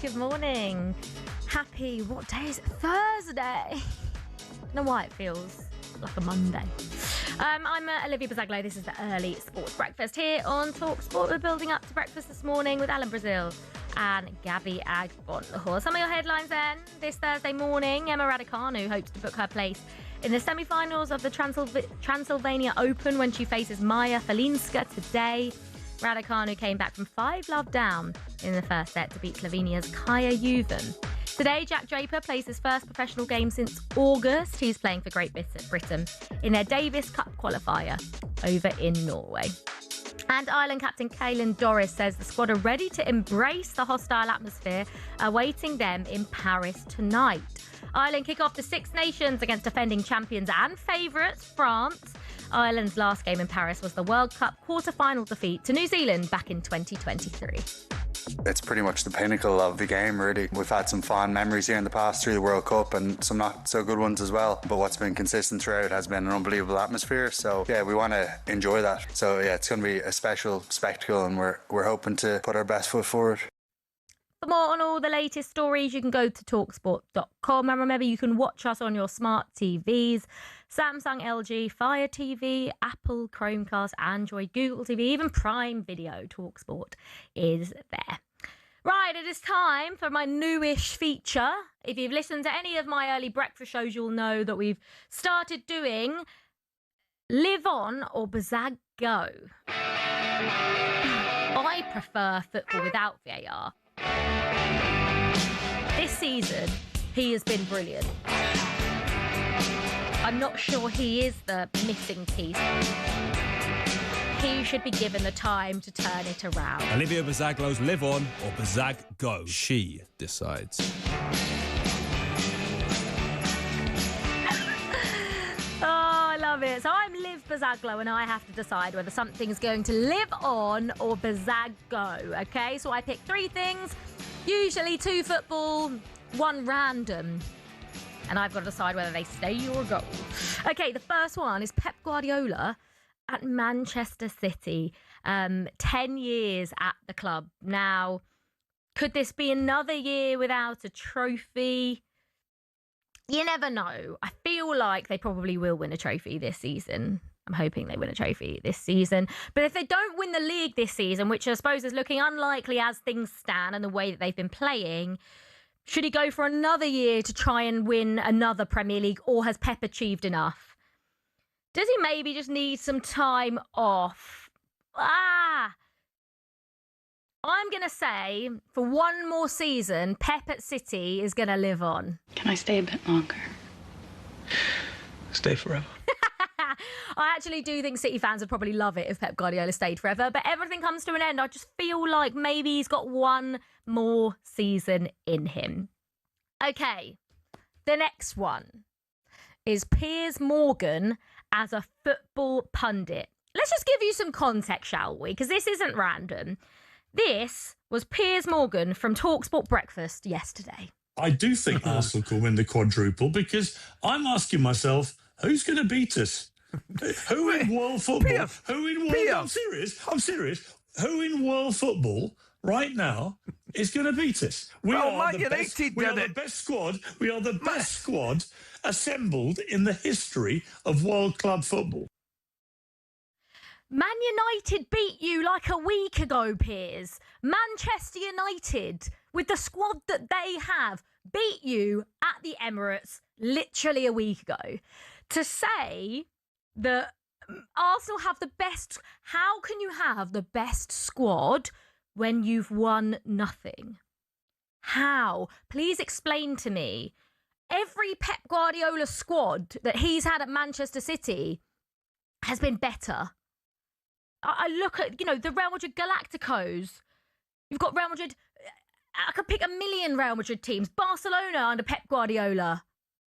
Good morning. Happy, what day is it? Thursday. I don't know why it feels like a Monday. I'm Olivia Bazaglo. This is the early sports breakfast here on talkSPORT. We're building up to breakfast this morning with Alan Brazil and Gabby Agbonlahor. Some of your headlines then. This Thursday morning, Emma Raducanu hopes to book her place in the semi-finals of the Transylvania Open when she faces Maja Falinska today. Raducanu came back from 5-love down in the first set to beat Slovenia's Kaja Juvan. Today, Jack Draper plays his first professional game since August. He's playing for Great Britain in their Davis Cup qualifier over in Norway. And Ireland captain Caelan Doris says the squad are ready to embrace the hostile atmosphere awaiting them in Paris tonight. Ireland kick off the Six Nations against defending champions and favourites France. Ireland's last game in Paris was the World Cup quarter-final defeat to New Zealand back in 2023. It's pretty much the pinnacle of the game, really. We've had some fond memories here in the past through the World Cup and some not so good ones as well. But what's been consistent throughout has been an unbelievable atmosphere. So, yeah, we want to enjoy that. So, yeah, it's going to be a special spectacle and we're hoping to put our best foot forward. For more on all the latest stories, you can go to talksport.com. And remember, you can watch us on your smart TVs, Samsung, LG, Fire TV, Apple, Chromecast, Android, Google TV, even Prime Video. TalkSport is there. Right, it is time for my newish feature. If you've listened to any of my early breakfast shows, you'll know that we've started doing Live On or Bazag Go. I prefer football without VAR. This season, he has been brilliant. I'm not sure he is the missing piece. He should be given the time to turn it around. Olivia Bazaglo's Live On or Bazag Go. She decides. Oh, I love it. So I'm Liv Bazaglo and I have to decide whether something's going to live on or Bazag Go. Okay, so I pick 3 things, usually 2 football, 1 random. And I've got to decide whether they stay or go. Okay, the first one is Pep Guardiola at Manchester City. 10 years at the club. Now, could this be another year without a trophy? You never know. I feel like they probably will win a trophy this season. I'm hoping they win a trophy this season. But if they don't win the league this season, which I suppose is looking unlikely as things stand and the way that they've been playing, should he go for another year to try and win another Premier League, or has Pep achieved enough? Does he maybe just need some time off? I'm going to say for 1 more season, Pep at City is going to live on. Can I stay a bit longer? Stay forever. I actually do think City fans would probably love it if Pep Guardiola stayed forever, but everything comes to an end. I just feel like maybe he's got 1 more season in him. Okay, the next one is Piers Morgan as a football pundit. Let's just give you some context, shall we? Because this isn't random. This was Piers Morgan from talkSPORT Breakfast yesterday. I do think Arsenal can win the quadruple because I'm asking myself, who's going to beat us? Who in world football? Who in world? I'm serious. Who in world football right now is going to beat us? We are the best squad. We are the best squad assembled in the history of world club football. Man United beat you like a week ago, Piers. Manchester United, with the squad that they have, beat you at the Emirates literally a week ago. To say that Arsenal have the best... How can you have the best squad when you've won nothing? How? Please explain to me. Every Pep Guardiola squad that he's had at Manchester City has been better. I look at, the Real Madrid Galacticos. You've got Real Madrid... I could pick a million Real Madrid teams. Barcelona under Pep Guardiola,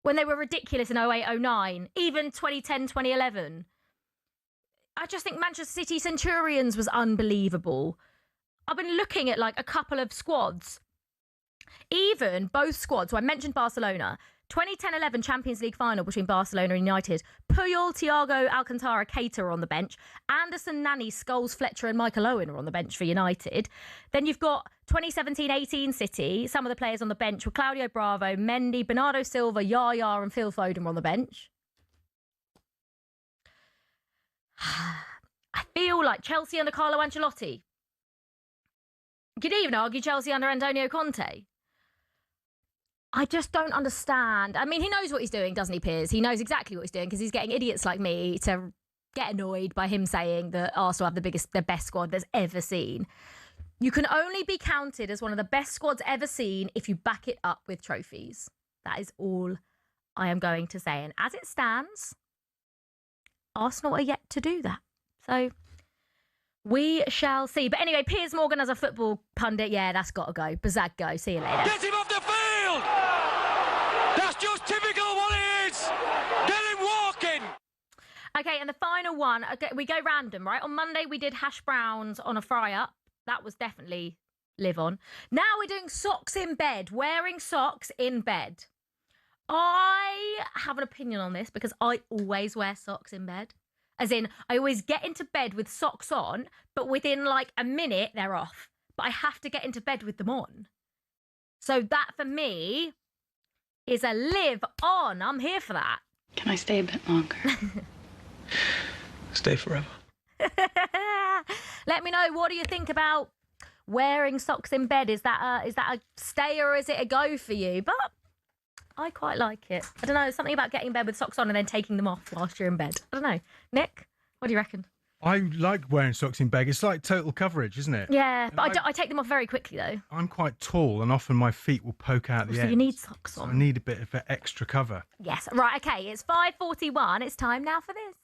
when they were ridiculous in 08-09, even 2010, 2011. I just think Manchester City Centurions was unbelievable. I've been looking at a couple of squads. Even both squads, so I mentioned Barcelona, 2010-11 Champions League final between Barcelona and United. Puyol, Thiago, Alcantara, Keita are on the bench. Anderson, Nani, Scholes, Fletcher and Michael Owen are on the bench for United. Then you've got 2017-18 City. Some of the players on the bench were Claudio Bravo, Mendy, Bernardo Silva, Yaya and Phil Foden were on the bench. I feel like Chelsea under Carlo Ancelotti. You could even argue Chelsea under Antonio Conte. I just don't understand. I mean, he knows what he's doing, doesn't he, Piers? He knows exactly what he's doing because he's getting idiots like me to get annoyed by him saying that Arsenal have the best squad there's ever seen. You can only be counted as one of the best squads ever seen if you back it up with trophies. That is all I am going to say. And as it stands, Arsenal are yet to do that. So we shall see. But anyway, Piers Morgan as a football pundit, yeah, that's got to go. Bazag, go. See you later. Get him off the field! That's just typical of what it is! Get him walking! Okay, and the final one, okay, we go random, right? On Monday, we did hash browns on a fry-up. That was definitely live on. Now we're doing socks in bed, wearing socks in bed. I have an opinion on this because I always wear socks in bed. As in, I always get into bed with socks on, but within like a minute, they're off. But I have to get into bed with them on. So that, for me, is a live on. I'm here for that. Can I stay a bit longer? Stay forever. Let me know, what do you think about wearing socks in bed? Is that a stay or is it a go for you? But I quite like it. I don't know, something about getting in bed with socks on and then taking them off whilst you're in bed. I don't know. Nick, what do you reckon? I like wearing socks in bed. It's like total coverage, isn't it? Yeah, but I take them off very quickly, though. I'm quite tall and often my feet will poke out the So end. you need socks on. I need a bit of extra cover. Yes. Right, okay, it's 5:41. It's time now for this.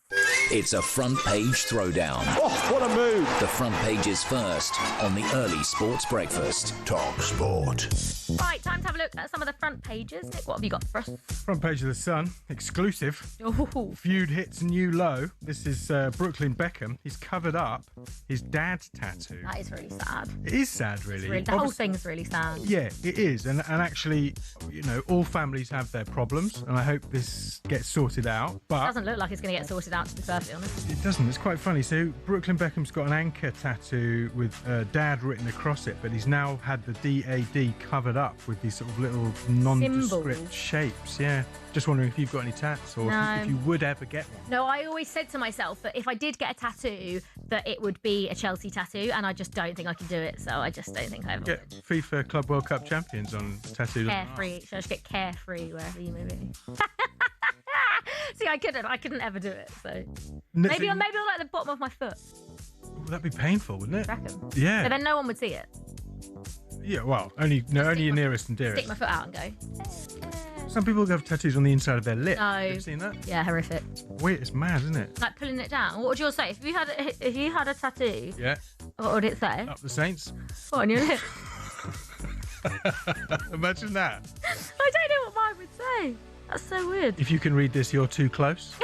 It's a front page throwdown. Oh, what a move! The front page is first on the early sports breakfast. Talk Sport. Right, time to have a look at some of the front pages. Nick, what have you got for us? Front page of the Sun, exclusive. Ooh. Feud hits new low. This is Brooklyn Beckham. He's covered up his dad's tattoo. That is really sad. It is sad, really. The whole thing's really sad. Yeah, it is. And actually, you know, all families have their problems, and I hope this gets sorted out. It But doesn't look like it's going to get sorted out, to be perfectly honest. it doesn't. It's quite funny. So Brooklyn Beckham's got an anchor tattoo with dad written across it, but he's now had the DAD covered up with these sort of little nondescript Symbols. shapes. Yeah. Just wondering if you've got any tats or No. if you would ever get one. No, I always said to myself that if I did get a tattoo, that it would be a Chelsea tattoo, and I just don't think I could do it, so I just don't think I ever Get would. FIFA Club World Cup champions on tattooed. Carefree. Should I just get carefree wherever you may be? See, I couldn't ever do it, so... Maybe on like the bottom of my foot. That'd be painful, wouldn't it? Reckon. Yeah. But then no one would see it. Yeah, well, only your nearest and dearest. Stick my foot out and go. Some people have tattoos on the inside of their lip. No. Have you seen that? Yeah, horrific. Weird, it's mad, isn't it? Like pulling it down. What would yours say? If you had a tattoo, Yeah. what would it say? Up the Saints. What, on your lip? Imagine that. I don't know what mine would say. That's so weird. If you can read this, you're too close.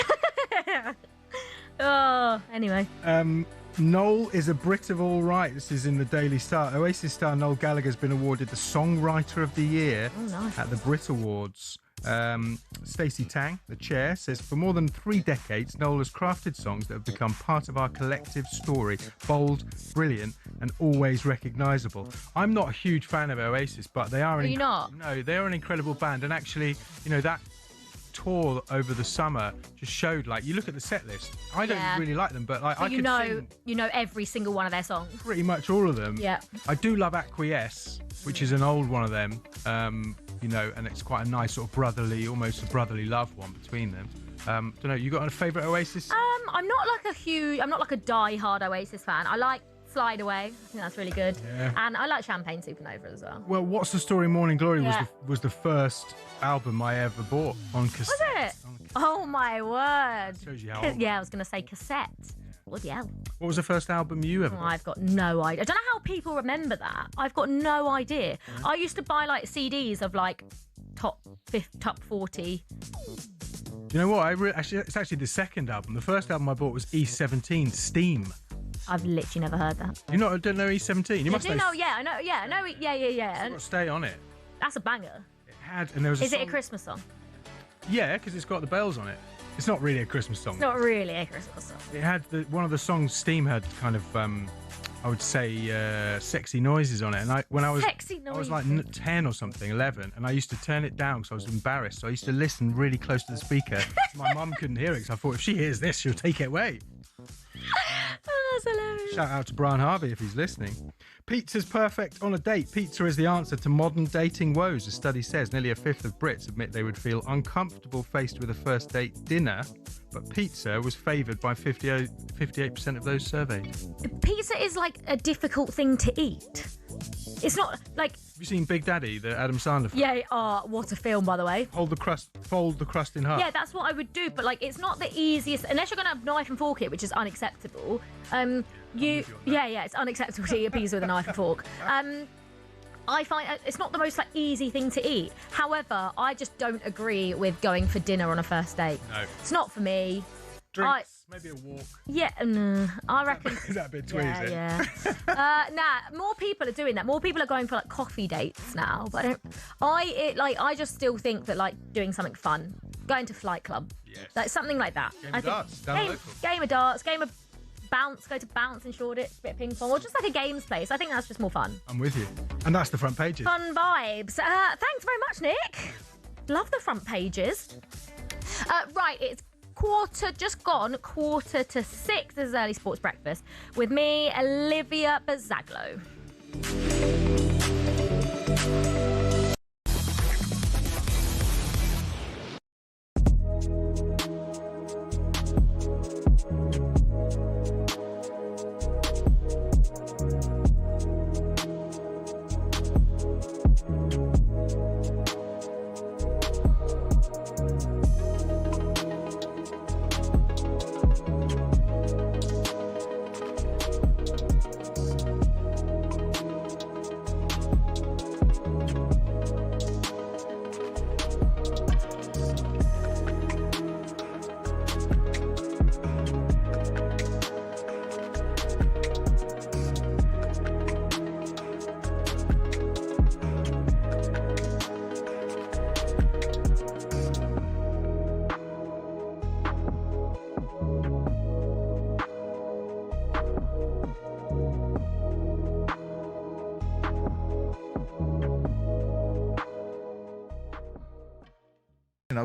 Oh, anyway. Noel is a Brit of all right. This is in the Daily Star. Oasis star Noel Gallagher has been awarded the Songwriter of the Year at the Brit Awards. Stacey Tang, the chair, says for more than 3 decades, Noel has crafted songs that have become part of our collective story. Bold, brilliant, and always recognisable. I'm not a huge fan of Oasis, but they are. Are you not? No, they are an incredible band, and actually, you know that tour over the summer just showed, like, you look at the set list, I don't Yeah. really like them, but like So I could sing you know every single one of their songs. pretty much all of them. Yeah. I do love Acquiesce, which is an old one of them, you know, and it's quite a nice sort of brotherly, almost a brotherly love one between them. Don't know, you got a favourite Oasis? I'm not like a die-hard Oasis fan. I like Slide Away. I think that's really good. Yeah. And I like Champagne Supernova as well. Well, What's the Story Morning Glory Yeah. was the first album I ever bought on cassette. Was it? Oh my word. Shows you how old. Yeah, I was going to say cassette. Bloody hell. What was the first album you ever Oh, bought? I've got no idea. I don't know how people remember that. I've got no idea. I used to buy like CDs of like top 40. Do you know what? Actually, it's actually the second album. The first album I bought was E17, Steam. I've literally never heard that. You don't know E17? You must I do know. know, yeah, I know, yeah. It's got Stay on it. That's a banger. And there was Is it a song- Christmas song? Yeah, because it's got the bells on it. It's not really a Christmas song. It's not really a Christmas song. It had one of the songs. Steam had kind of, I would say, sexy noises on it. And when I was, Sexy I was noises. like 10 or something, 11, and I used to turn it down because I was embarrassed. So I used to listen really close to the speaker. My mum couldn't hear it because I thought if she hears this, she'll take it away. Oh, that's hilarious. Shout out to Brian Harvey if he's listening. Pizza's perfect on a date. Pizza is the answer to modern dating woes. A study says nearly a fifth of Brits admit they would feel uncomfortable faced with a first date dinner, but pizza was favoured by 58% of those surveyed. Pizza is like a difficult thing to eat. It's not like... Have you seen Big Daddy, the Adam Sandler film? Yeah, what a film, by the way. Fold the crust in half. Yeah, that's what I would do, but like it's not the easiest, unless you're going to have knife and fork it, which is unacceptable. It's unacceptable to eat a pizza with a knife and fork. I find it's not the most like easy thing to eat. However, I just don't agree with going for dinner on a first date. No. It's not for me. Drinks, maybe a walk. Yeah, I reckon. Is that a bit too easy? Yeah. More people are doing that. More people are going for like coffee dates now. But I just still think that like doing something fun, going to Flight Club, like something like that. Game of darts, game of darts, game of bounce, go to bounce and Shoreditch, bit of ping pong, or just like a games place. I think that's just more fun. I'm with you. And that's the front pages. Fun vibes. Thanks very much, Nick. Love the front pages. Right, it's just gone 5:45. This is Early Sports Breakfast with me, Olivia Bazaglo.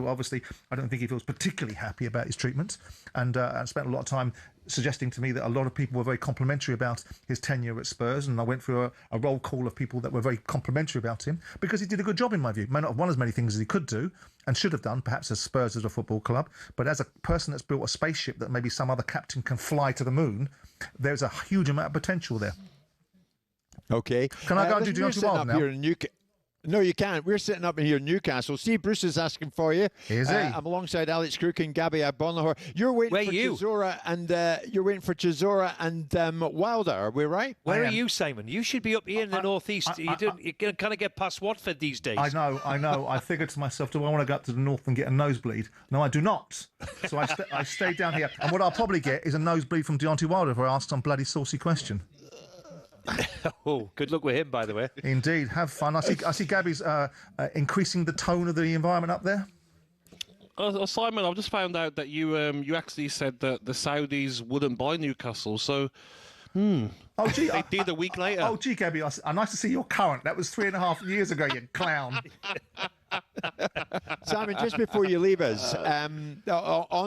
Obviously, I don't think he feels particularly happy about his treatment, and I spent a lot of time suggesting to me that a lot of people were very complimentary about his tenure at Spurs, and I went through a roll call of people that were very complimentary about him because he did a good job in my view. May not have won as many things as he could do and should have done, perhaps as Spurs as a football club, but as a person that's built a spaceship that maybe some other captain can fly to the moon, there's a huge amount of potential there. Okay. Can I go and do Deontay Wilder now? No, you can't. We're sitting up in here in Newcastle. Steve Bruce is asking for you. Is he? I'm alongside Alex Crook and Gabby Bonlahor. You're waiting for Chisora and Wilder. Are we right? Where are you, Simon? You should be up here in the northeast. You kind of get past Watford these days. I know. I figured to myself, do I want to go up to the north and get a nosebleed? No, I do not. So I stayed down here. And what I'll probably get is a nosebleed from Deontay Wilder if I ask some bloody saucy question. Oh, good luck with him, by the way. Indeed, have fun. I see Gabby's increasing the tone of the environment up there. Simon, I've just found out that you actually said that the Saudis wouldn't buy Newcastle, so... Oh, gee, they did a week later. Oh, gee, Gabby, nice to see you're current. That was 3.5 years ago, you clown. Simon, just before you leave us, on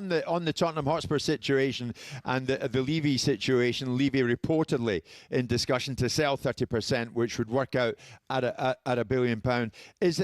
the Tottenham Hotspur situation and the Levy situation, Levy reportedly in discussion to sell 30%, which would work out at £1 billion. Is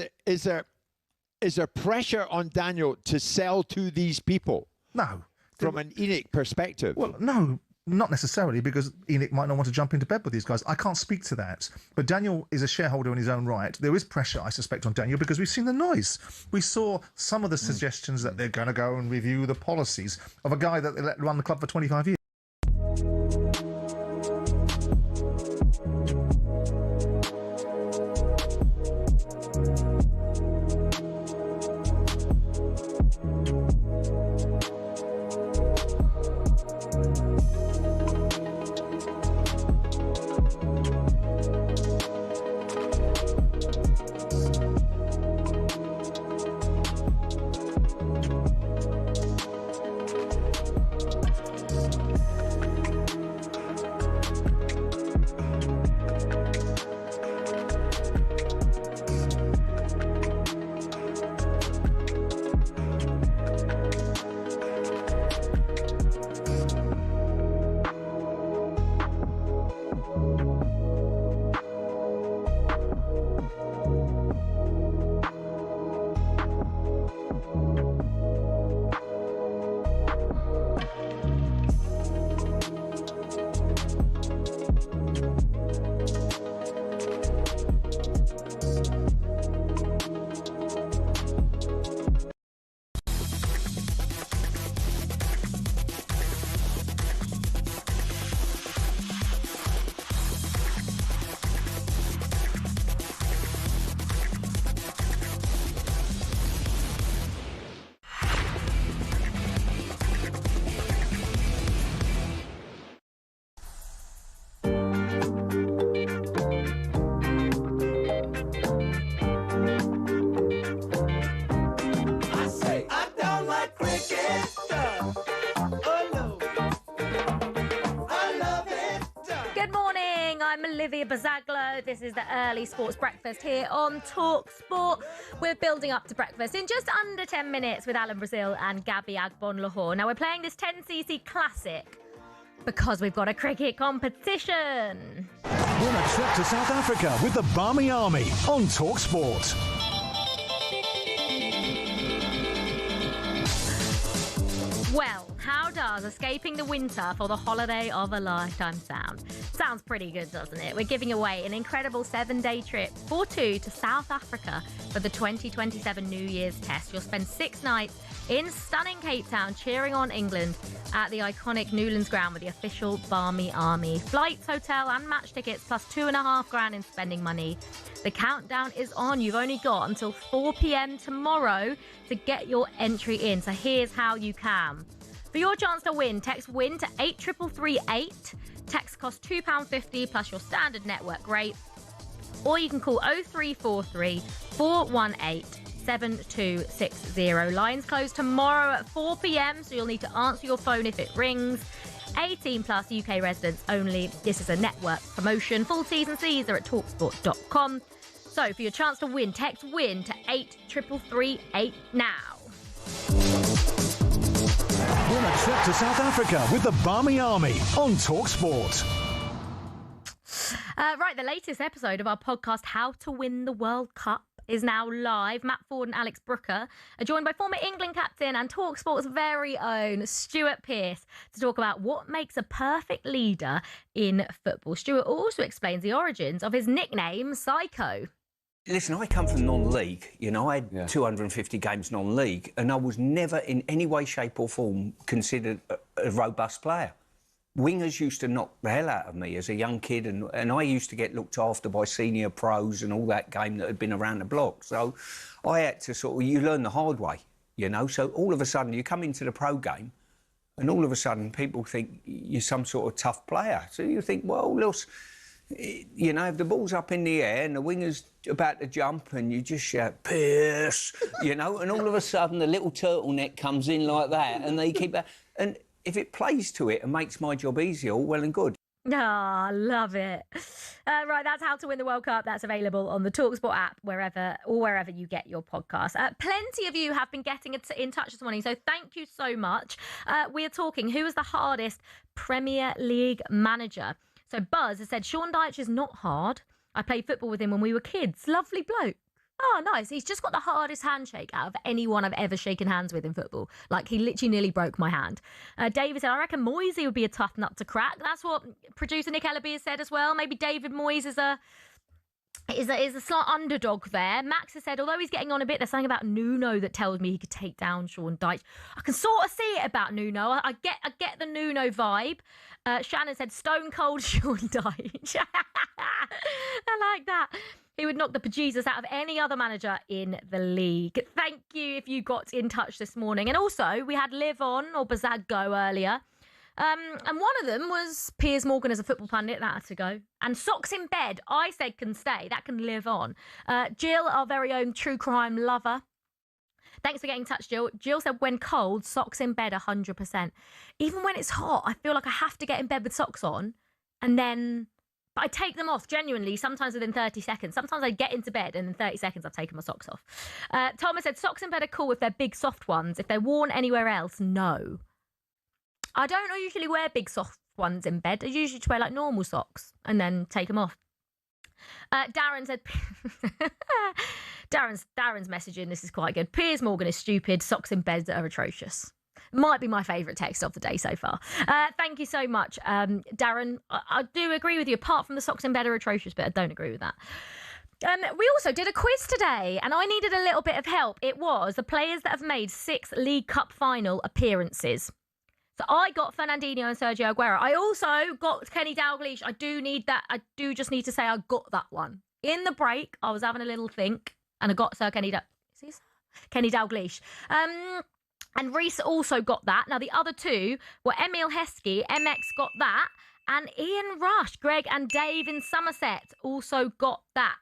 there pressure on Daniel to sell to these people? No. From an ENIC perspective? Well, no. Not necessarily, because ENIC might not want to jump into bed with these guys. I can't speak to that. But Daniel is a shareholder in his own right. There is pressure, I suspect, on Daniel because we've seen the noise. We saw some of the suggestions that they're going to go and review the policies of a guy that they let run the club for 25 years. Olivia Bazaglo. This is the early sports breakfast here on talkSPORT. We're building up to breakfast in just under 10 minutes with Alan Brazil and Gabby Agbon-Lahore. Now, we're playing this 10cc Classic because we've got a cricket competition. Win a trip to South Africa with the Barmy Army on talkSPORT. Well, how does escaping the winter for the holiday of a lifetime sound? Sounds pretty good, doesn't it? We're giving away an incredible 7-day trip for two to South Africa for the 2027 New Year's test. You'll spend 6 nights in stunning Cape Town cheering on England at the iconic Newlands ground with the official Barmy Army. Flights, hotel and match tickets plus $2,500 in spending money. The countdown is on. You've only got until 4 p.m. tomorrow to get your entry in. So here's how you can. For your chance to win, text WIN to 83338. Text costs £2.50 plus your standard network rate. Or you can call 0343 418 7260. Lines close tomorrow at 4 p.m, so you'll need to answer your phone if it rings. 18 plus UK residents only. This is a network promotion. Full T's and C's are at talksport.com. So for your chance to win, text WIN to 83338 now. Win a trip to South Africa with the Barmy Army on talkSPORT. Right, the latest episode of our podcast, How to Win the World Cup, is now live. Matt Ford and Alex Brooker are joined by former England captain and talkSPORT's very own Stuart Pearce to talk about what makes a perfect leader in football. Stuart also explains the origins of his nickname, Psycho. Listen, I come from non-league. You know, I had 250 games non-league, and I was never in any way, shape or form considered a robust player. Wingers used to knock the hell out of me as a young kid, and I used to get looked after by senior pros and all that game that had been around the block. So I had to sort of, you learn the hard way, you know. So all of a sudden you come into the pro game and all of a sudden people think you're some sort of tough player. So you think, well, look, you know, if the ball's up in the air and the winger's about to jump and you just shout, Pierce, you know, and all of a sudden the little turtleneck comes in like that and they keep that. And if it plays to it and makes my job easier, all well and good. Ah, love it. Right, that's How to Win the World Cup. That's available on the talkSPORT app, wherever you get your podcast. Plenty of you have been getting in touch this morning, so thank you so much. We're talking, who is the hardest Premier League manager? So Buzz has said, Sean Dyche is not hard. I played football with him when we were kids. Lovely bloke. Oh, nice. He's just got the hardest handshake out of anyone I've ever shaken hands with in football. Like, he literally nearly broke my hand. David said, I reckon Moyes would be a tough nut to crack. That's what producer Nick Ellaby has said as well. Maybe David Moyes is a slight underdog there. Max has said, although he's getting on a bit, there's something about Nuno that tells me he could take down Sean Dyche. I can sort of see it about Nuno. I get the Nuno vibe. Shannon said, Stone Cold Sean Dyche. I like that. He would knock the bejesus out of any other manager in the league. Thank you if you got in touch this morning. And also, we had Live On or Bazag go earlier. And one of them was Piers Morgan as a football pundit. That had to go. And Socks in Bed, I said can stay. That can live on. Jill, our very own true crime lover. Thanks for getting in touch, Jill. Jill said, when cold, socks in bed 100%. Even when it's hot, I feel like I have to get in bed with socks on. And then... But I take them off, genuinely, sometimes within 30 seconds. Sometimes I get into bed and in 30 seconds I've taken my socks off. Thomas said, socks in bed are cool if they're big, soft ones. If they're worn anywhere else, no. I don't usually wear big, soft ones in bed. I usually just wear, like, normal socks and then take them off. Darren said... Darren's messaging, this is quite good. Piers Morgan is stupid. Socks in bed are atrocious. Might be my favourite text of the day so far. Thank you so much, Darren. I do agree with you. Apart from the socks in bed are atrocious, but I don't agree with that. We also did a quiz today, and I needed a little bit of help. It was the players that have made 6 League Cup final appearances. So I got Fernandinho and Sergio Aguero. I also got Kenny Dalglish. I do need that. I do just need to say I got that one. In the break, I was having a little think, and I got Kenny Dalglish. And Reece also got that. Now, the other two were Emil Heskey, MX got that, and Ian Rush, Greg and Dave in Somerset also got that.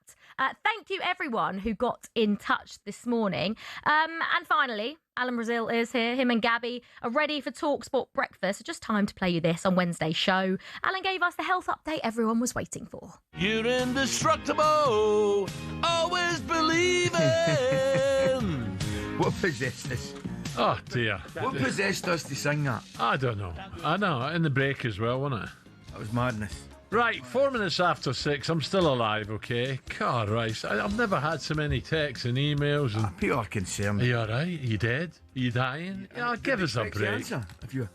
Thank you, everyone who got in touch this morning. And finally, Alan Brazil is here. Him and Gabby are ready for talkSPORT breakfast. Just time to play you this on Wednesday's show. Alan gave us the health update everyone was waiting for. You're indestructible, always believing. What possessed us? Oh, dear. What possessed us to sing that? I don't know. I know. In the break as well, wasn't it? That was madness. Right, 4 minutes after 6. I'm still alive, okay? God, right. I've never had so many texts and emails. And... people are concerned. Are you all right? Are you dead? Are you dying? Yeah, give us a break. If you...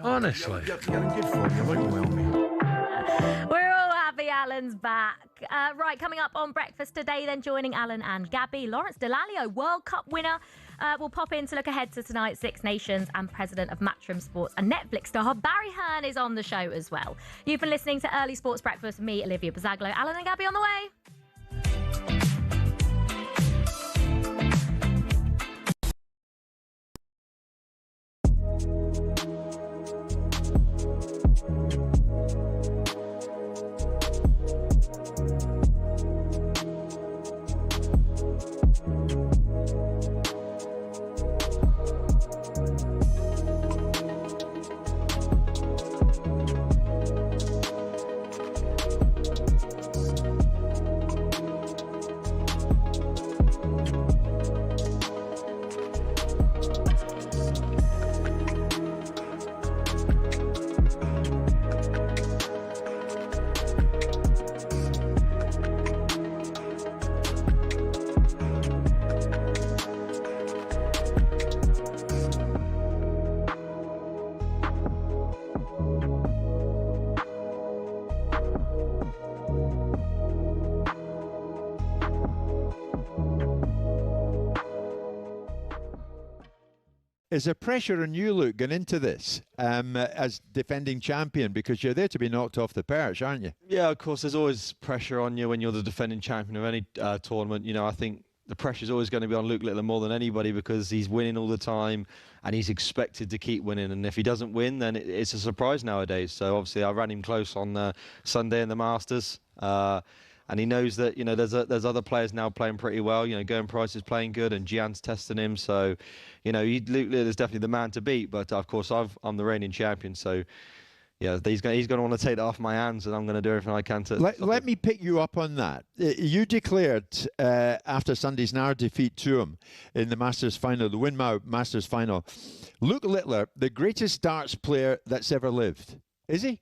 Honestly. You're in good form. You're looking well, mate. We're all happy Alan's back. Right, coming up on breakfast today, then joining Alan and Gabby, Lawrence Dallaglio, World Cup winner, will pop in to look ahead to tonight's Six Nations, and president of Matchroom Sports and Netflix star Barry Hearn is on the show as well. You've been listening to Early Sports Breakfast with me, Olivia Bazaglo. Alan and Gabby on the way. Is there pressure on you, Luke, going into this as defending champion? Because you're there to be knocked off the perch, aren't you? Yeah, of course. There's always pressure on you when you're the defending champion of any tournament. You know, I think the pressure's always going to be on Luke Littler more than anybody because he's winning all the time and he's expected to keep winning. And if he doesn't win, then it's a surprise nowadays. So obviously, I ran him close on Sunday in the Masters. And he knows that, you know, there's other players now playing pretty well. You know, Gern Price is playing good and Gian's testing him. So, you know, Luke Littler's definitely the man to beat. But, of course, I'm the reigning champion. So, yeah, he's going to want to take that off my hands and I'm going to do everything I can to... Let me pick you up on that. You declared after Sunday's narrow defeat to him in the Masters final, the Winmau Masters final, Luke Littler, the greatest darts player that's ever lived. Is he?